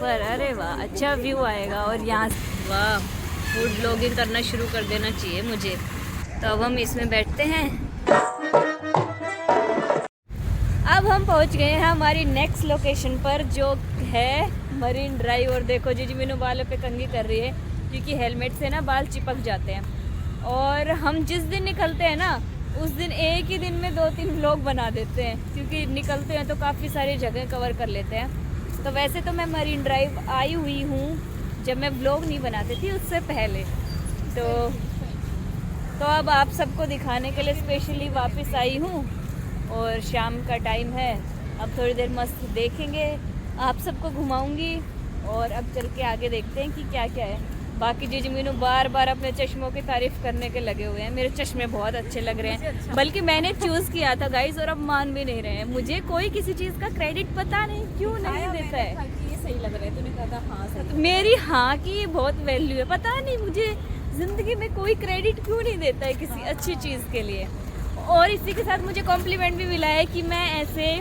ऊपर, अरे वाह अच्छा व्यू आएगा। और यहाँ वाह, फूड ब्लॉगिंग करना शुरू कर देना चाहिए मुझे। तो अब हम इसमें बैठते हैं। अब हम पहुंच गए हैं हमारी नेक्स्ट लोकेशन पर, जो है मरीन ड्राइव। और देखो जीजी मीनू बालों पे कंघी कर रही है, क्योंकि हेलमेट से ना बाल चिपक जाते हैं। और हम जिस दिन निकलते हैं ना, उस दिन एक ही दिन में 2-3 व्लॉग बना देते हैं, क्योंकि निकलते हैं तो काफ़ी सारी जगह कवर कर लेते हैं। तो वैसे तो मैं मरीन ड्राइव आई हुई हूँ, जब मैं व्लॉग नहीं बनाती थी उससे पहले। तो अब आप सबको दिखाने के लिए स्पेशली वापस आई हूँ। और शाम का टाइम है, अब थोड़ी देर मस्त देखेंगे, आप सबको घुमाऊंगी। और अब चल के आगे देखते हैं कि क्या क्या है। बाकी जीजी मीनू बार बार अपने चश्मों की तारीफ़ करने के लगे हुए हैं। मेरे चश्मे बहुत अच्छे लग रहे हैं, बल्कि मैंने चूज़ किया था गाइस, और अब मान भी नहीं रहे हैं। मुझे कोई किसी चीज़ का क्रेडिट पता नहीं क्यों नहीं देता है। ये सही लग रहा है, तूने कहा था हाँ सही। मेरी हाँ की बहुत वैल्यू है, पता नहीं मुझे ज़िंदगी में कोई क्रेडिट क्यों नहीं देता है किसी अच्छी चीज़ के लिए। और इसी के साथ मुझे कॉम्प्लीमेंट भी मिला है कि मैं ऐसे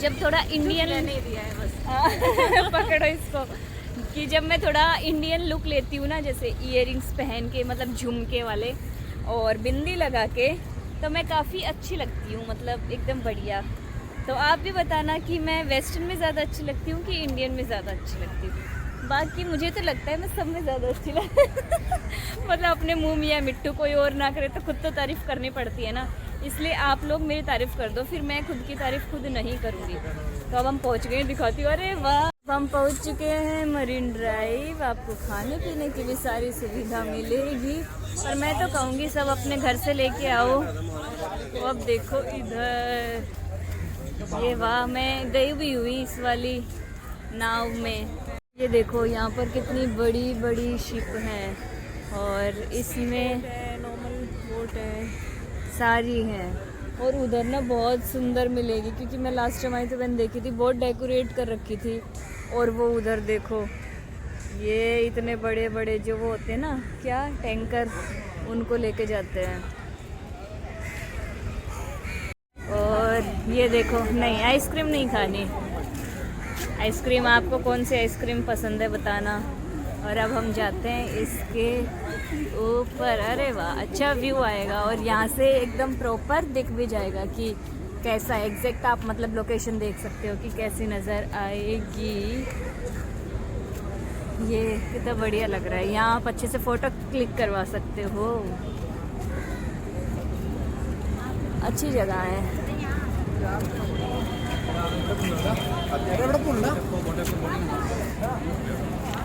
जब थोड़ा इंडियन नहीं दिया है बस पकड़ो इसको, कि जब मैं थोड़ा इंडियन लुक लेती हूँ ना, जैसे इयररिंग्स पहन के, मतलब झुमके वाले और बिंदी लगा के, तो मैं काफ़ी अच्छी लगती हूँ, मतलब एकदम बढ़िया। तो आप भी बताना कि मैं वेस्टर्न में ज़्यादा अच्छी लगती हूँ कि इंडियन में ज़्यादा अच्छी लगती हूँ। बाकी मुझे तो लगता है मैं सब में ज़्यादा अच्छी मतलब अपने मुंह में या मिट्टू कोई और ना करे तो खुद तो तारीफ़ करनी पड़ती है ना, इसलिए आप लोग मेरी तारीफ़ कर दो, फिर मैं खुद की तारीफ़ खुद नहीं करूँगी। तो अब हम पहुँच गए, दिखाती हूँ। अरे वाह, हम पहुँच चुके हैं मरीन ड्राइव। आपको खाने पीने की भी सारी सुविधा मिलेगी, और मैं तो कहूँगी सब अपने घर से लेके आओ। तो अब देखो इधर, ये वाह, मैं गई भी हुई इस वाली नाव में। ये देखो यहाँ पर कितनी बड़ी बड़ी शिप है, और इसमें नॉर्मल बोट है, सारी हैं। और उधर ना बहुत सुंदर मिलेगी, क्योंकि मैं लास्ट टाइम आई तो मैंने देखी थी, बहुत डेकोरेट कर रखी थी। और वो उधर देखो, ये इतने बड़े बड़े जो वो होते हैं ना, क्या टैंकर, उनको लेके जाते हैं। और ये देखो, नहीं आइसक्रीम नहीं खानी, आइसक्रीम आपको कौन सी आइसक्रीम पसंद है बताना। और अब हम जाते हैं इसके ऊपर। अरे वाह, अच्छा व्यू आएगा, और यहाँ से एकदम प्रॉपर दिख भी जाएगा कि कैसा एग्जैक्ट, आप मतलब लोकेशन देख सकते हो कि कैसी नज़र आएगी। ये कितना बढ़िया लग रहा है, यहाँ आप अच्छे से फ़ोटो क्लिक करवा सकते हो, अच्छी जगह है।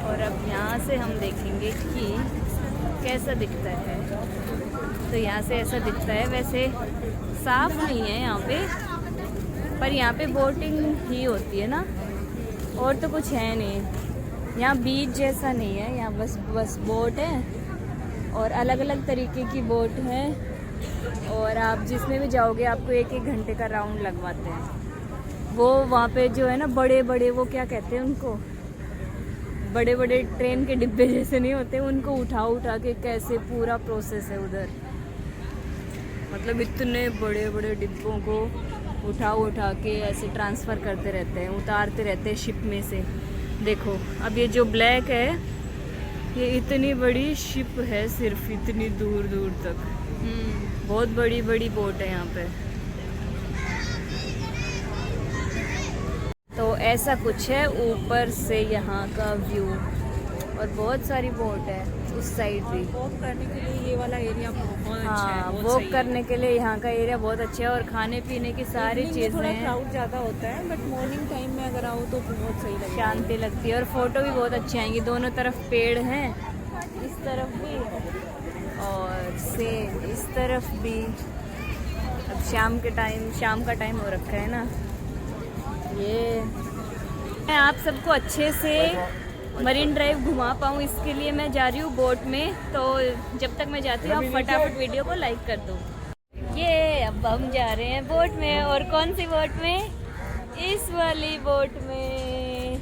और अब यहाँ से हम देखेंगे कि कैसा दिखता है। तो यहाँ से ऐसा दिखता है, वैसे साफ नहीं है यहाँ पे, पर यहाँ पे बोटिंग ही होती है ना, और तो कुछ है नहीं। यहाँ बीच जैसा नहीं है, यहाँ बस बोट है, और अलग अलग तरीके की बोट है। और आप जिसमें भी जाओगे आपको 1-1 घंटे का राउंड लगवाते हैं। वो वहाँ पे जो है ना, बड़े बड़े, वो क्या कहते हैं उनको, बड़े बड़े ट्रेन के डिब्बे जैसे नहीं होते, उनको उठा के कैसे पूरा प्रोसेस है उधर, मतलब इतने बड़े बड़े डिब्बों को उठा के ऐसे ट्रांसफ़र करते रहते हैं, उतारते रहते हैं शिप में से। देखो अब ये जो ब्लैक है, ये इतनी बड़ी शिप है, सिर्फ इतनी दूर दूर तक। बहुत बड़ी बड़ी बोट है यहाँ पे। तो ऐसा कुछ है ऊपर से यहाँ का व्यू, और बहुत सारी बोट है उस साइड भी। वॉक करने के लिए ये वाला एरिया बहुत अच्छा है। हाँ, वॉक करने के लिए यहाँ का एरिया बहुत अच्छा है, और खाने पीने की सारी चीज़ें थोड़ा हैं। क्राउड ज़्यादा होता है, बट मॉर्निंग टाइम में अगर आओ तो बहुत सही लगता है, शांति लगती है, और फ़ोटो भी बहुत अच्छे आएंगे। दोनों तरफ पेड़ हैं, इस तरफ भी और सेम इस तरफ भी। अब शाम का टाइम हो रखा है ना, ये मैं आप सबको अच्छे से मरीन ड्राइव घुमा पाऊँ, इसके लिए मैं जा रही हूँ बोट में। तो जब तक मैं जाती हूँ आप फटाफट वीडियो को लाइक कर दो। ये अब हम जा रहे हैं बोट में, और कौन सी बोट में, इस वाली बोट में।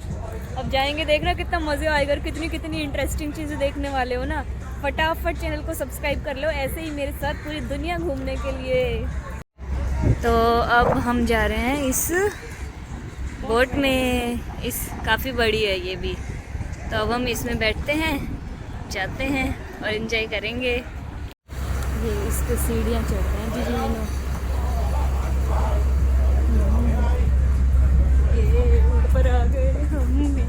अब जाएंगे, देखना कितना मज़े आएगा, और कितनी कितनी इंटरेस्टिंग चीज़ें देखने वाले हो ना। फटाफट चैनल को सब्सक्राइब कर लो, ऐसे ही मेरे साथ पूरी दुनिया घूमने के लिए। तो अब हम जा रहे हैं इस बोट में इस काफ़ी बड़ी है ये भी, तो अब हम इसमें बैठते हैं, जाते हैं और एंजॉय करेंगे। ये इस पे सीढ़ियाँ चढ़ रहे हैं जी मैंने। ये ऊपर आ गए हम भी।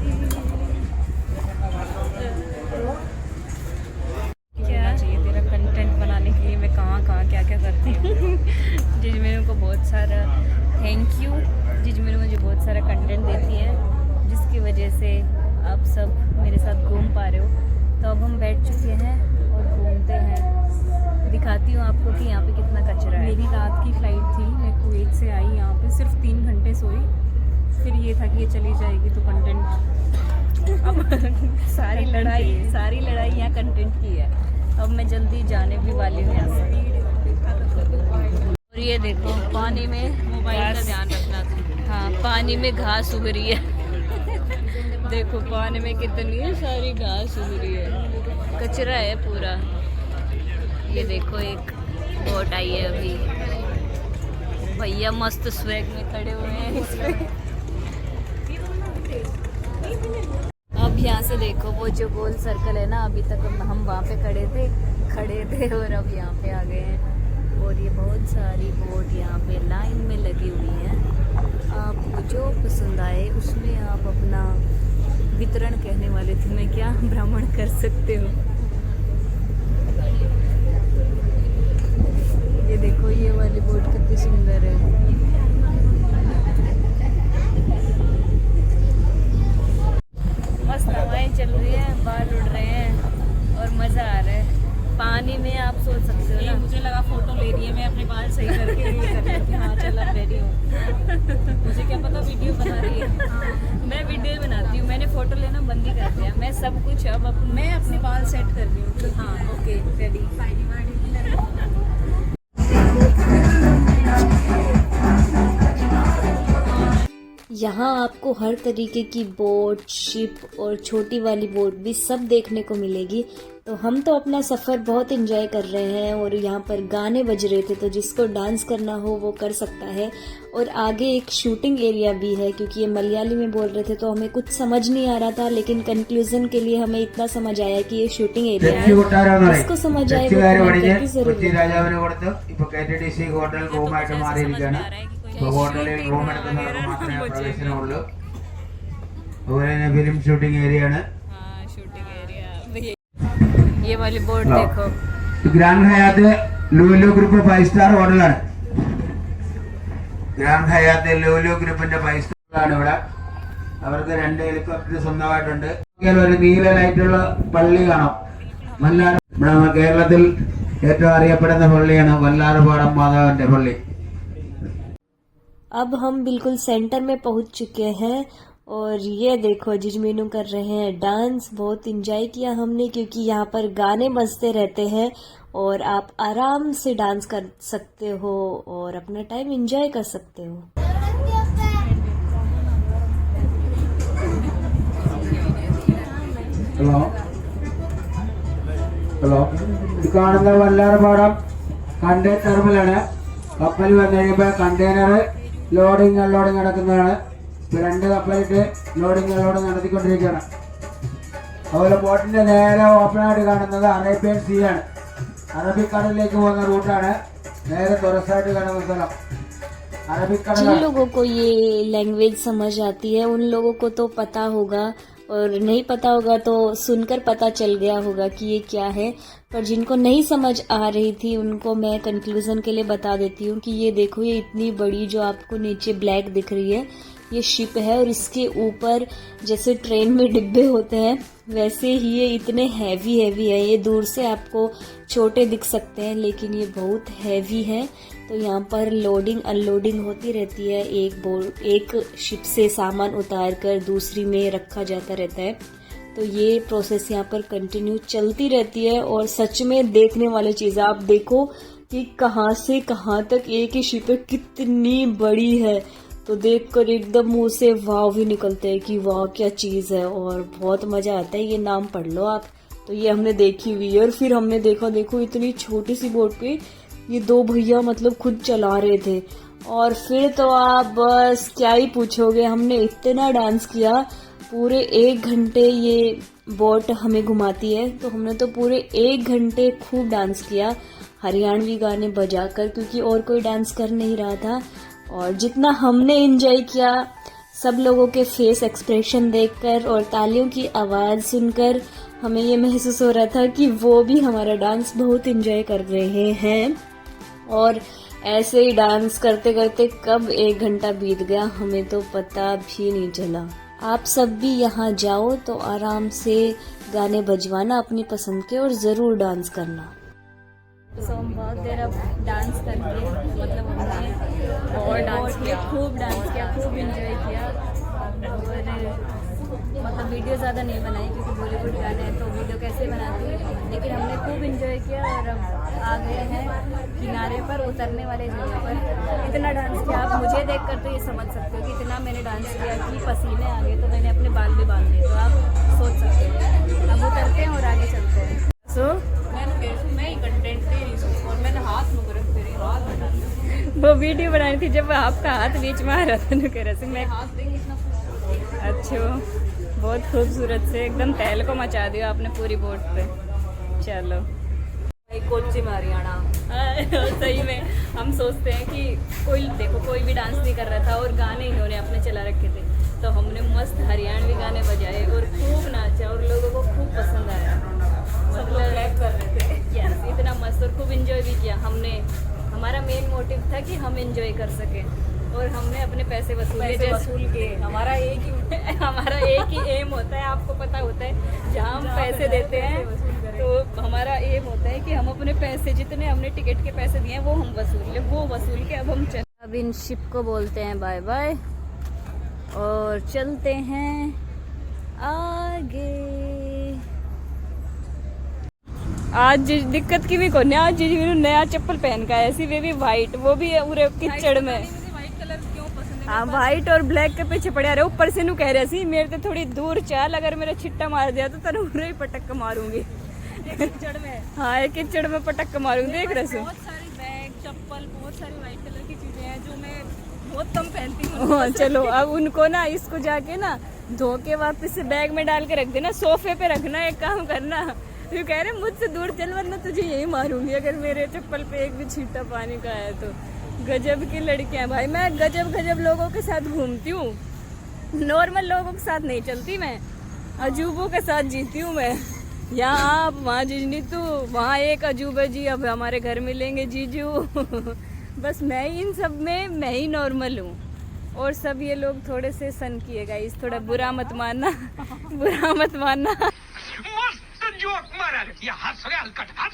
क्या चाहिए तेरा कंटेंट बनाने के लिए मैं कहाँ क्या क्या करती हूँ। जिजमेनू को बहुत सारा थैंक यू। जिजमेनू मुझे बहुत सारा कंटेंट देती है, जिसकी वजह से आप सब मेरे साथ घूम पा रहे हो। तो अब हम बैठ चुके हैं और घूमते हैं। दिखाती हूँ आपको कि यहाँ पे कितना कचरा है। मेरी रात की फ्लाइट थी, मैं कुवैत से आई यहाँ पे, सिर्फ 3 घंटे सोई। फिर ये था कि ये चली जाएगी तो कंटेंट अब सारी लड़ाई यहाँ कंटेंट की है। अब मैं जल्दी जाने भी वाली हूँ यहाँ से। और ये देखो पानी में मोबाइल का ध्यान रखना था। हाँ, पानी में घास उग रही है। देखो पानी में कितनी सारी घास उग रही है, कचरा है पूरा। ये देखो एक बोट आई है अभी, भैया मस्त स्वैग में खड़े हुए हैं इस पे। अब यहाँ से देखो वो जो गोल सर्कल है ना, अभी तक हम वहाँ पे खड़े थे और अब यहाँ पे आ गए हैं। और ये बहुत सारी बोट यहाँ पे लाइन में लगी हुई हैं। आपको जो पसंद आए उसमें आप अपना वितरण, कहने वाले थे मैं, क्या भ्रमण कर सकते हो। ये देखो ये वाली बोट कितनी सुंदर है। मस्त हवाएं चल रही है, बाल उड़ रहे हैं और मज़ा आ रहा है। पानी में आप सोच सकते हो ना। मुझे लगा फोटो ले रही है, मैं अपने बाल सही करके ये कर रही थी। हाँ चल अब रेडी हूँ। मुझे क्या पता वीडियो बना रही है। मैं वीडियो बनाती हूँ, मैंने फ़ोटो लेना बंद ही कर दिया। मैं सब कुछ अब मैं अपने बाल सेट कर रही हूँ। हाँ ओके रेडी। यहाँ आपको हर तरीके की बोट, शिप और छोटी वाली बोट भी सब देखने को मिलेगी। तो हम तो अपना सफ़र बहुत एंजॉय कर रहे हैं और यहाँ पर गाने बज रहे थे, तो जिसको डांस करना हो वो कर सकता है। और आगे एक शूटिंग एरिया भी है, क्योंकि ये मलयाली में बोल रहे थे तो हमें कुछ समझ नहीं आ रहा था, लेकिन कंक्लूजन के लिए हमें इतना समझ आया कि ये शूटिंग एरिया है। जिसको समझ आए वो कमेंट करके जरूर फिल्म शूटिंग एरिया ये वाली बोट देखो। Grand Hyatt Lulu group 5 star ഹോട്ടലാണ്. ഗ്രാൻഡ് ഹയാത്ത് ലൂലു ഗ്രൂപ്പിന്റെ 5 സ്റ്റാറാണ് ഇവിടെ. അവർക്ക് 2 ഹെലികോപ്റ്റർ സ്വന്തമായിട്ടുണ്ട്. ഒരു നീല ലൈറ്റുള്ള പള്ളി കാണാം. നമ്മുടെ കേരളത്തിൽ ഏറ്റവും അറിയപ്പെടുന്ന പള്ളിയാണ് വല്ലാർപാടം മാതാവിന്റെ പള്ളി. अब हम बिल्कुल सेंटर में पहुंच चुके हैं और ये देखो जिजमेनू कर रहे हैं डांस। बहुत इंजॉय किया हमने, क्योंकि यहाँ पर गाने बजते रहते हैं और आप आराम से डांस कर सकते हो और अपना टाइम इंजॉय कर सकते हो। ഹലോ ഹലോ ഇത് കാണുന്ന വല്ലാർപാടം കണ്ടെയ്നർ ടെർമിനലാണ്. കപ്പൽ വന്നു കഴിയുമ്പോൾ കണ്ടെയ്നർ ലോഡിങ് അൺലോഡിങ് നടക്കുന്നതാണ്. 2 കപ്പലിട്ട് ലോഡിങ് അൺലോഡിങ് നടത്തിക്കൊണ്ടിരിക്കുകയാണ്. അതുപോലെ ബോട്ടിന്റെ നേരെ ഓപ്പണായിട്ട് കാണുന്നത് അറേബ്യൻ സീ ആണ്. അറബിക്കടലിലേക്ക് പോകുന്ന റൂട്ടാണ്. നേരെ തുറസായിട്ട് കാണുന്ന സ്ഥലം जिन लोगों को ये लैंग्वेज समझ आती है उन लोगों को तो पता होगा, और नहीं पता होगा तो सुनकर पता चल गया होगा कि ये क्या है। पर जिनको नहीं समझ आ रही थी उनको मैं कंक्लूजन के लिए बता देती हूँ कि ये देखो, ये इतनी बड़ी जो आपको नीचे ब्लैक दिख रही है ये शिप है, और इसके ऊपर जैसे ट्रेन में डिब्बे होते हैं वैसे ही ये इतने हैवी है। ये दूर से आपको छोटे दिख सकते हैं लेकिन ये बहुत हैवी है। तो यहाँ पर लोडिंग अनलोडिंग होती रहती है। एक शिप से सामान उतार कर दूसरी में रखा जाता रहता है। तो ये प्रोसेस यहाँ पर कंटिन्यू चलती रहती है और सच में देखने वाली चीज़ आप देखो कि कहाँ से कहाँ तक एक ही शिप कितनी बड़ी है। तो देखकर एकदम मुंह से वाव ही निकलते हैं कि वाह क्या चीज़ है, और बहुत मज़ा आता है। ये नाम पढ़ लो आप। तो ये हमने देखी हुई है और फिर हमने देखा, देखो इतनी छोटी सी बोट पे ये 2 भैया मतलब खुद चला रहे थे और फिर तो आप बस क्या ही पूछोगे, हमने इतना डांस किया। पूरे 1 घंटे ये बोट हमें घुमाती है, तो हमने तो पूरे 1 घंटे खूब डांस किया हरियाणवी गाने बजाकर, क्योंकि और कोई डांस कर नहीं रहा था। और जितना हमने एंजॉय किया, सब लोगों के फेस एक्सप्रेशन देखकर और तालियों की आवाज़ सुनकर हमें ये महसूस हो रहा था कि वो भी हमारा डांस बहुत एंजॉय कर रहे हैं। और ऐसे ही डांस करते करते कब 1 घंटा बीत गया हमें तो पता भी नहीं चला। आप सब भी यहाँ जाओ तो आराम से गाने बजवाना अपनी पसंद के और ज़रूर डांस करना। तो हम बहुत देर अब डांस करके मतलब हमने और डांस किया, खूब डांस किया, खूब एंजॉय किया। और मतलब वीडियो ज़्यादा नहीं बनाई क्योंकि बॉलीवुड गाने हैं तो वीडियो कैसे बनाती है, लेकिन हमने खूब एंजॉय किया। और अब आ गए हैं किनारे पर, उतरने वाले जगह पर। इतना डांस किया, आप मुझे देखकर तो ये समझ सकते हो कि इतना मैंने डांस किया कि पसीने आ गए, तो मैंने अपने बाल भी बांध लिए, तो आप सोच सकते हो। अब उतरते हैं और आगे चलते हैं। मैं कंटेंट दे रही हूँ और मैंने हाथ मुँह रख तेरे हाथ हटा। वो वीडियो बनानी थी जब आपका हाथ बीच में आ रहा था ना, कह रहा मैं हाथ देंगे इतना। अच्छा, बहुत खूबसूरत से एकदम तहल को मचा दिया आपने पूरी बोट पे। चलो कोच्चि में हरियाणा। सही में हम सोचते हैं कि कोई भी डांस नहीं कर रहा था और गाने इन्होंने अपने चला रखे थे, तो हमने मस्त हरियाणवी गाने बजाए और खूब नाचा और लोगों को खूब पसंद आया। सब लोग क्लैप कर रहे थे। यस, इतना मस्त और खूब एंजॉय भी किया हमने। हमारा मेन मोटिव था कि हम एंजॉय कर सकें और हमने अपने पैसे वसूल के हमारा एक ही एम होता है, आपको पता होता है, जहाँ हम पैसे देते हैं तो हमारा एम होता है कि हम अपने पैसे जितने हमने टिकट के पैसे दिए हैं वो हम वसूल के अब हम चल। अब इन शिप को बोलते हैं बाय बाय और चलते हैं आगे। आज दिक्कत की भी कोने, आज जी मैंने नया चप्पल पहन का ऐसी वे भी वाइट, वो भी पूरे कीचड़ में। हाँ, वाइट और ब्लैक के पीछे पड़े रहे। ऊपर से नू कह रहे सी मेरे तो थोड़ी दूर चल, अगर मेरा छिट्टा मार दिया तो तेरे उरे ही पटक मारूंगी। कीचड़ में। हाँ, एक कीचड़ में पटक मारूंगी। देख रहे हो, बहुत सारी बैग चप्पल, बहुत सारी वाइट कलर की चीजें हैं जो मैं बहुत कम पहनती हूँ। हाँ, चलो अब उनको ना इसको जाके ना धो के वापस से बैग में डाल के रख देना, सोफे पे रखना। एक काम करना, तो कह रहे मुझसे दूर चल वरना तुझे यही मारूंगी अगर मेरे चप्पल पे एक भी छींटा पानी का है तो। गजब की लड़कियां भाई, मैं गजब लोगों के साथ घूमती हूँ, नॉर्मल लोगों के साथ नहीं चलती मैं, अजूबों के साथ जीती हूँ मैं। यहाँ आप, वहाँ जिजनी तू, वहाँ एक अजूबा जी अब हमारे घर मिलेंगे जीजू। बस मैं इन सब में मैं ही नॉर्मल हूँ और सब ये लोग थोड़े से सन किएगा, इस थोड़ा बुरा मत मानना। बुरा मत मानना। जोक मारा ये हंस रहे हलकट हंस।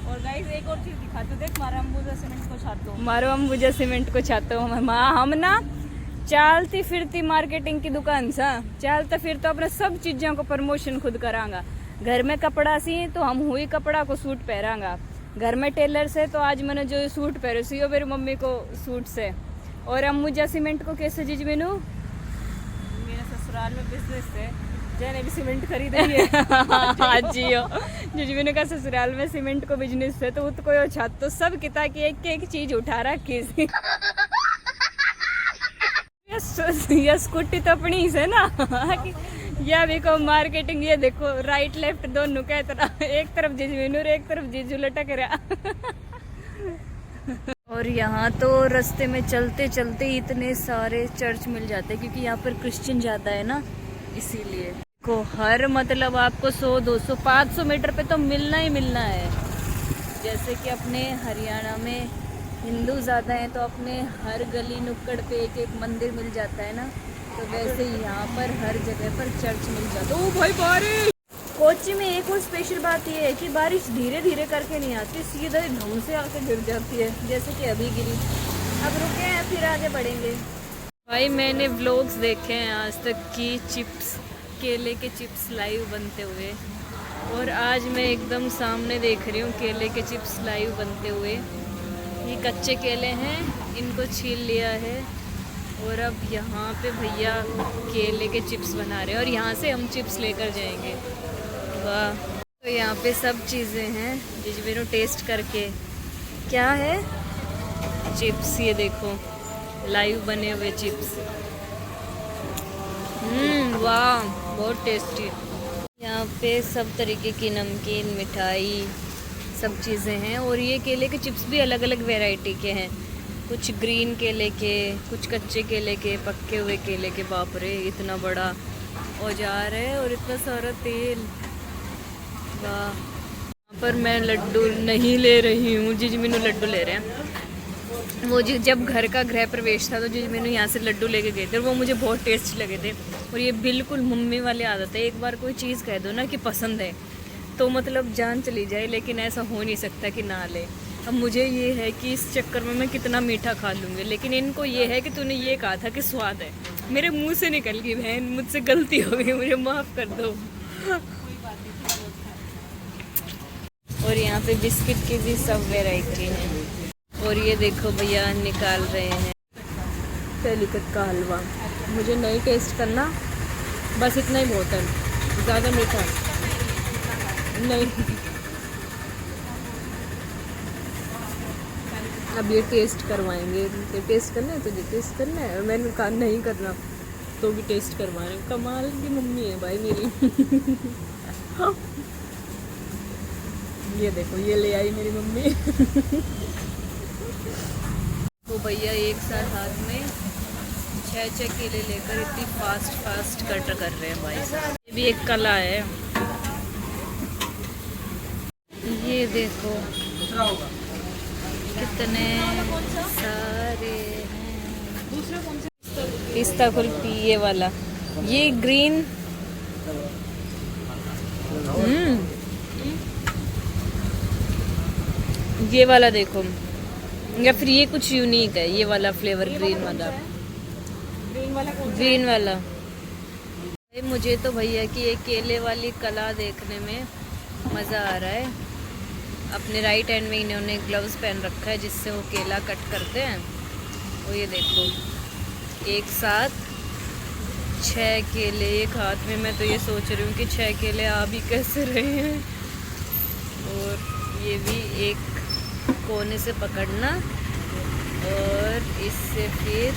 और गाइस एक और चीज दिखाते, देख मारो अंबुजा सीमेंट को छातो, मारो अंबुजा सीमेंट को छातो। हम ना चलती फिरती मार्केटिंग की दुकान सा चलता फिर तो अपने सब चीजों को प्रमोशन खुद करांगा। घर में कपड़ा सी तो हम हुई कपड़ा को सूट पहरांगा, घर में टेलर से तो आज मैंने जो सूट पहरे सी वो मेरी मम्मी को सूट से। और अंबुजा सीमेंट को कैसे जीज मैनू ससुराल में बिजनेस है, जैने भी सीमेंट खरीदी है। हाँ जियो, जिजमेने का ससुराल में सीमेंट को बिजनेस है तो कोई छत तो सब किता की एक चीज उठा रखी सी। ये स्कूटी तो अपनी से ना, या देखो मार्केटिंग, ये देखो राइट लेफ्ट दोनों का तरह, एक तरफ जिजमेनू और एक तरफ जीजू लटक रहा। और यहाँ तो रास्ते में चलते चलते इतने सारे चर्च मिल जाते हैं क्योंकि यहाँ पर क्रिश्चियन ज़्यादा है ना, इसीलिए को हर मतलब आपको 100, 200, 500 मीटर पे तो मिलना ही मिलना है। जैसे कि अपने हरियाणा में हिंदू ज़्यादा हैं तो अपने हर गली नुक्कड़ पे एक एक मंदिर मिल जाता है ना, तो वैसे ही यहाँ पर हर जगह पर चर्च मिल जाता है। ओ भाई बारिश! कोच्चि में एक और स्पेशल बात ये है कि बारिश धीरे धीरे करके नहीं आती, सीधा ढंग से आके गिर जाती है, जैसे कि अभी गिरी। अब रुके हैं फिर आगे बढ़ेंगे। भाई मैंने व्लॉग्स देखे हैं आज तक की चिप्स, केले के चिप्स लाइव बनते हुए, और आज मैं एकदम सामने देख रही हूँ केले के चिप्स लाइव बनते हुए। ये कच्चे केले हैं, इनको छील लिया है और अब यहाँ पे भैया केले के चिप्स बना रहे हैं और यहाँ से हम चिप्स लेकर जाएंगे। वाह! तो यहाँ पे सब चीज़ें हैं जिस मेरे टेस्ट करके क्या है? चिप्स, ये देखो लाइव बने हुए चिप्स। वाह बहुत टेस्टी। यहाँ पे सब तरीके की नमकीन, मिठाई, सब चीज़ें हैं। और ये केले के चिप्स भी अलग अलग वैरायटी के हैं, कुछ ग्रीन केले के, कुछ कच्चे केले के, पक्के हुए केले के। बाप रे इतना बड़ा औजार है और इतना सारा तेल। वाह। यहाँ पर मैं लड्डू नहीं ले रही हूँ, जिजमीनू लड्डू ले रहे हैं। वो जब घर का गृह प्रवेश था तो जिजमीनू यहाँ से लड्डू लेके गए थे और वो मुझे बहुत टेस्टी लगे थे। और ये बिल्कुल मम्मी वाली आदत है, एक बार कोई चीज़ कह दो ना कि पसंद है तो मतलब जान चली जाए, लेकिन ऐसा हो नहीं सकता कि ना ले। अब मुझे ये है कि इस चक्कर में मैं कितना मीठा खा लूँगी, लेकिन इनको ये है कि तूने ये कहा था कि स्वाद है। मेरे मुंह से निकल गई बहन, मुझसे गलती हो गई, मुझे माफ़ कर दो। और यहाँ पे बिस्किट की भी सब वेराइटी है। और ये देखो भैया निकाल रहे हैं कैलिकट का हलवा। मुझे नहीं टेस्ट करना, बस इतना ही बहुत है, ज़्यादा मीठा नहीं। अब ये टेस्ट करवाएंगे, ये टेस्ट करना है तुझे, टेस्ट करना है। और मैंने कहा नहीं करना तो भी टेस्ट करवाएंगे। कमाल की मम्मी है भाई मेरी। ये देखो ये ले आई मेरी मम्मी। तो भैया एक साथ हाथ में 6 केले लेकर इतनी फास्ट कट कर रहे हैं भाई साहब। ये भी एक कला है। ये देखो कितने सारे हैं। पिस्ता कुल्फी ये वाला, ये ग्रीन। ये वाला देखो, या फिर ये कुछ यूनिक है, ये वाला फ्लेवर ग्रीन वाला। ग्रीन वाला मुझे तो भैया की ये केले वाली कला देखने में मज़ा आ रहा है। अपने राइट हैंड में इन्होंने ग्लव्स पहन रखा है जिससे वो केला कट करते हैं। वो ये देखो एक साथ 6 केले एक हाथ में। मैं तो ये सोच रही हूँ कि 6 केले आ भी कैसे रहे हैं। और ये भी एक कोने से पकड़ना और इससे फिर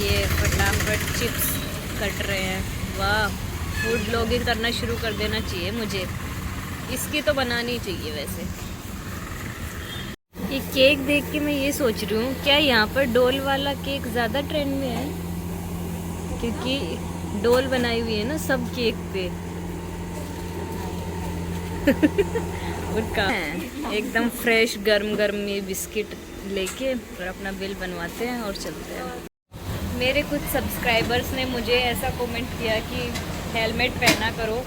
ये फटाफट चिप्स कट रहे हैं। वाह, फूड ब्लॉगिंग करना शुरू कर देना चाहिए मुझे, इसकी तो बनानी चाहिए। वैसे ये केक देख के मैं ये सोच रही हूँ क्या यहाँ पर डोल वाला केक ज़्यादा ट्रेंड में है, क्योंकि डोल बनाई हुई है ना सब केक पे। उनका एकदम फ्रेश गरम गरम ये बिस्किट लेके और अपना बिल बनवाते हैं और चलते हैं। मेरे कुछ सब्सक्राइबर्स ने मुझे ऐसा कमेंट किया कि हेलमेट पहना करो,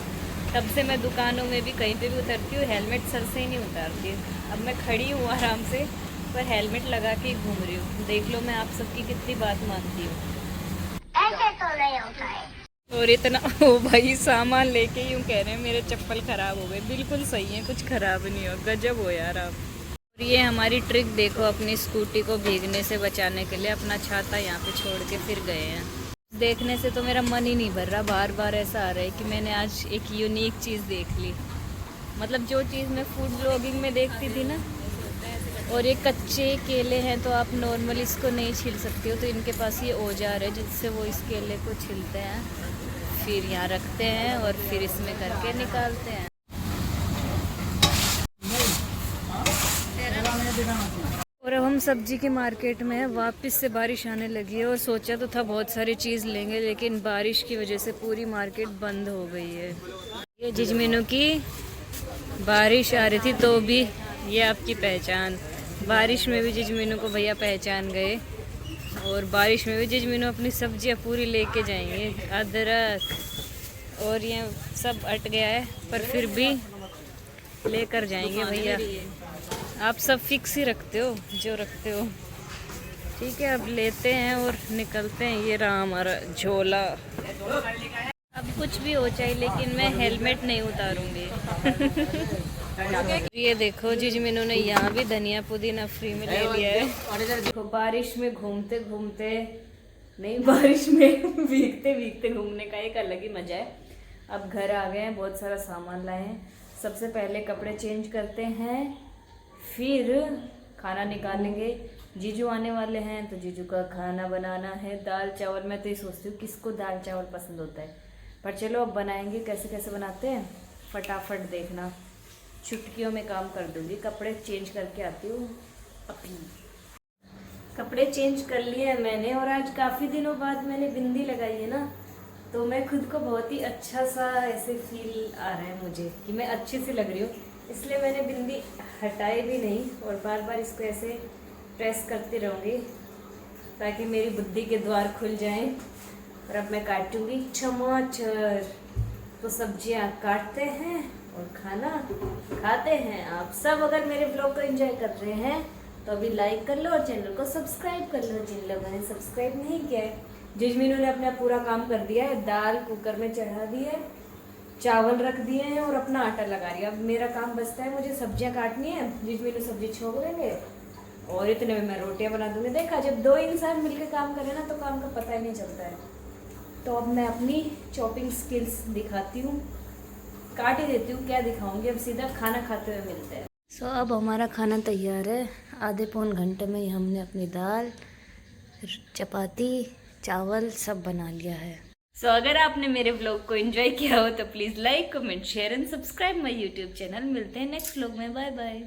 तब से मैं दुकानों में भी कहीं पे भी उतरती हूँ हेलमेट सर से ही नहीं उतारती। अब मैं खड़ी हूँ आराम से पर हेलमेट लगा के ही घूम रही हूँ। देख लो मैं आप सबकी कितनी बात मानती हूँ। ऐसे तो नहीं होता है। और इतना ओ भाई सामान लेके यूँ कह रहे हैं मेरे चप्पल ख़राब हो गए। बिल्कुल सही है, कुछ ख़राब नहीं हो, गजब हो यार आप। और ये हमारी ट्रिक देखो, अपनी स्कूटी को भीगने से बचाने के लिए अपना छाता यहाँ पे छोड़ के फिर गए हैं। देखने से तो मेरा मन ही नहीं भर रहा, बार बार ऐसा आ रहा है कि मैंने आज एक यूनिक चीज़ देख ली। मतलब जो चीज़ मैं फूड ब्लॉगिंग में देखती थी ना। और ये कच्चे केले हैं तो आप नॉर्मली इसको नहीं छील सकते हो, तो इनके पास ये औजार है जिससे वो इस केले को छीलते हैं, फिर यहाँ रखते हैं और फिर इसमें करके निकालते हैं। और अब हम सब्जी की मार्केट में हैं। वापस से बारिश आने लगी है और सोचा तो था बहुत सारी चीज़ लेंगे, लेकिन बारिश की वजह से पूरी मार्केट बंद हो गई है। ये जिजमीनू की बारिश आ रही थी तो भी ये आपकी पहचान। बारिश में भी जिजमीनू को भैया पहचान गए और बारिश में भी जिजमीनू अपनी सब्जियां पूरी लेके जाएंगे। अदरक और ये सब अट गया है पर फिर भी लेकर जाएंगे भैया। आप सब फिक्स ही रखते हो जो रखते हो। ठीक है, अब लेते हैं और निकलते हैं। ये रहा हमारा झोला। अब कुछ भी हो जाए लेकिन मैं हेलमेट नहीं उतारूंगी। ये देखो जिजमीनू ने यहाँ भी धनिया पुदीना फ्री में ले लिया है। देखो बारिश में घूमते घूमते नहीं, बारिश में भीगते भीगते घूमने का एक अलग ही मजा है। अब घर आ गए हैं, बहुत सारा सामान लाए हैं। सबसे पहले कपड़े चेंज करते हैं, फिर खाना निकालेंगे। जीजू आने वाले हैं तो जीजू का खाना बनाना है, दाल चावल। मैं तो ये सोचती हूँ किसको दाल चावल पसंद होता है, पर चलो अब बनाएंगे। कैसे कैसे बनाते हैं फटाफट देखना, चुटकियों में काम कर दूँगी। कपड़े चेंज करके आती हूँ अपनी। कपड़े चेंज कर लिए हैं मैंने, और आज काफ़ी दिनों बाद मैंने बिंदी लगाई है ना, तो मैं खुद को बहुत ही अच्छा सा ऐसे फील आ रहा है मुझे कि मैं अच्छी सी लग रही हूँ। इसलिए मैंने बिंदी हटाई भी नहीं और बार बार इसको ऐसे प्रेस करती रहूँगी ताकि मेरी बुद्धि के द्वार खुल जाएं। और अब मैं काटूँगी टमाटर। तो सब्जियाँ काटते हैं और खाना खाते हैं। आप सब अगर मेरे ब्लॉग को एंजॉय कर रहे हैं तो अभी लाइक कर लो और चैनल को सब्सक्राइब कर लो जिन लोगों ने सब्सक्राइब नहीं किया है। जिजमीनू ने अपना पूरा काम कर दिया है, दाल कुकर में चढ़ा दी है, चावल रख दिए हैं और अपना आटा लगा रही है। अब मेरा काम बचता है, मुझे सब्जियां काटनी है। जिजमीनू सब्जी छोक देंगे और इतने में मैं रोटियां बना दूंगी। देखा, जब दो इंसान मिलकर काम करें ना तो काम का पता ही नहीं चलता है। तो अब मैं अपनी चॉपिंग स्किल्स दिखाती हूँ, काट ही देती हूँ। क्या दिखाऊंगी, अब सीधा खाना खाते हुए मिलते हैं। सो अब हमारा खाना तैयार है। आधे पौन घंटे में ही हमने अपनी दाल, चपाती, चावल सब बना लिया है। सो अगर आपने मेरे ब्लॉग को एंजॉय किया हो तो please like, comment, share and subscribe my YouTube channel. मिलते हैं नेक्स्ट व्लॉग में। Bye bye.